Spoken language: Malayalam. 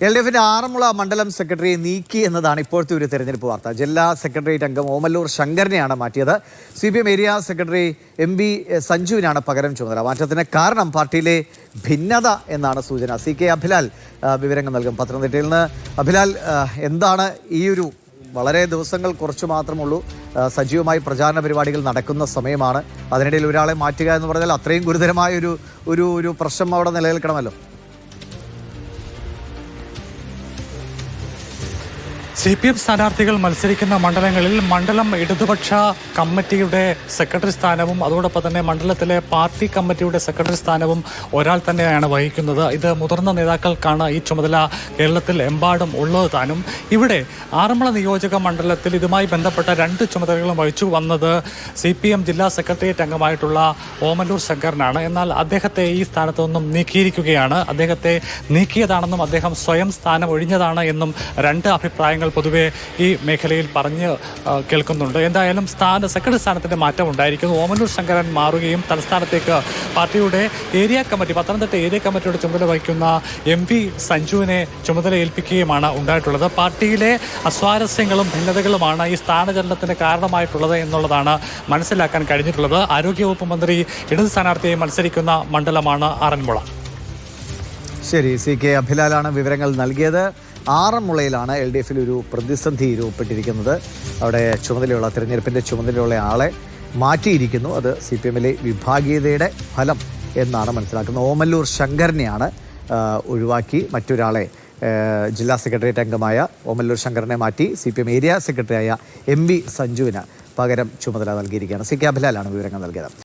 LDF-ന്റെ ആറന്മുള മണ്ഡലം സെക്രട്ടറിയെ നീക്കി എന്നതാണ് ഇപ്പോഴത്തെ ഒരു തെരഞ്ഞെടുപ്പ് വാർത്ത. ജില്ലാ സെക്രട്ടേറിയറ്റ് അംഗം ഓമല്ലൂർ ശങ്കറിനെയാണ് മാറ്റിയത്. CPM ഏരിയ സെക്രട്ടറി MB സഞ്ജുവിനാണ് പകരം ചുമതല. മാറ്റത്തിന് കാരണം പാർട്ടിയിലെ ഭിന്നത എന്നാണ് സൂചന. CK അഭിലാൽ വിവരങ്ങൾ നൽകും പത്തനംതിട്ടയിൽ നിന്ന്. അഭിലാൽ, എന്താണ് ഈ ഒരു വളരെ ദിവസങ്ങൾ കുറച്ച് മാത്രമുള്ളൂ, സജീവമായി പ്രചാരണ പരിപാടികൾ നടക്കുന്ന സമയമാണ്, അതിനിടയിൽ ഒരാളെ മാറ്റുക എന്ന് പറഞ്ഞാൽ അത്രയും ഗുരുതരമായ ഒരു പ്രശ്നം അവിടെ നിലനിൽക്കണമല്ലോ. CPM സ്ഥാനാർത്ഥികൾ മത്സരിക്കുന്ന മണ്ഡലങ്ങളിൽ മണ്ഡലം ഇടതുപക്ഷ കമ്മിറ്റിയുടെ സെക്രട്ടറി സ്ഥാനവും അതോടൊപ്പം തന്നെ മണ്ഡലത്തിലെ പാർട്ടി കമ്മിറ്റിയുടെ സെക്രട്ടറി സ്ഥാനവും ഒരാൾ തന്നെയാണ് വഹിക്കുന്നത്. ഇത് മുതിർന്ന നേതാക്കൾക്കാണ് ഈ ചുമതല കേരളത്തിൽ എമ്പാടും ഉള്ളത് താനും. ഇവിടെ ആറന്മുള നിയോജക മണ്ഡലത്തിൽ ഇതുമായി ബന്ധപ്പെട്ട 2 ചുമതലകളും വഹിച്ചു വന്നത് CPM ജില്ലാ സെക്രട്ടേറിയറ്റ് അംഗമായിട്ടുള്ള ഓമല്ലൂർ ശങ്കറിനാണ്. എന്നാൽ അദ്ദേഹത്തെ ഈ സ്ഥാനത്ത് നിന്നും നീക്കിയിരിക്കുകയാണ്. അദ്ദേഹത്തെ നീക്കിയതാണെന്നും അദ്ദേഹം സ്വയം സ്ഥാനം ഒഴിഞ്ഞതാണ് എന്നും 2 അഭിപ്രായങ്ങൾ പൊതുവെ ഈ മേഖലയിൽ പറഞ്ഞ് കേൾക്കുന്നുണ്ട്. എന്തായാലും സെക്രട്ടറി സ്ഥാനത്തിന്റെ മാറ്റം ഉണ്ടായിരിക്കുന്നു. ഓമല്ലൂർ ശങ്കരൻ മാറുകയും തലസ്ഥാനത്തേക്ക് പാർട്ടിയുടെ ഏരിയ കമ്മിറ്റി, പത്തനംതിട്ട ഏരിയ കമ്മിറ്റിയുടെ ചുമതല വഹിക്കുന്ന MV സഞ്ജുവിനെ ചുമതല ഏൽപ്പിക്കുകയുമാണ് ഉണ്ടായിട്ടുള്ളത്. പാർട്ടിയിലെ അസ്വാരസ്യങ്ങളും ഭിന്നതകളുമാണ് ഈ സ്ഥാനചലനത്തിന് കാരണമായിട്ടുള്ളത് എന്നുള്ളതാണ് മനസ്സിലാക്കാൻ കഴിഞ്ഞിട്ടുള്ളത്. ആരോഗ്യവകുപ്പ് മന്ത്രി ഇടത് സ്ഥാനാർത്ഥിയായി മത്സരിക്കുന്ന മണ്ഡലമാണ് ആറന്മുള. ശരി, CK അഭിലാലാണ് വിവരങ്ങൾ നൽകിയത്. ആറന്മുളയിലാണ് LDF-ൽ ഒരു പ്രതിസന്ധി രൂപപ്പെട്ടിരിക്കുന്നത്. അവിടെ തിരഞ്ഞെടുപ്പിൻ്റെ ചുമതലയുള്ള ആളെ മാറ്റിയിരിക്കുന്നു. അത് CPM-ലെ വിഭാഗീയതയുടെ ഫലം എന്നാണ് മനസ്സിലാക്കുന്നത്. ഓമല്ലൂർ ശങ്കറിനെയാണ് ഒഴിവാക്കി മറ്റൊരാളെ, ജില്ലാ സെക്രട്ടേറിയറ്റ് അംഗമായ ഓമല്ലൂർ ശങ്കറിനെ മാറ്റി CPM ഏരിയ സെക്രട്ടറിയായ MB സഞ്ജുവിന് പകരം ചുമതല നൽകിയിരിക്കുകയാണ്. CK അഭിലാലാണ് വിവരങ്ങൾ നൽകിയത്.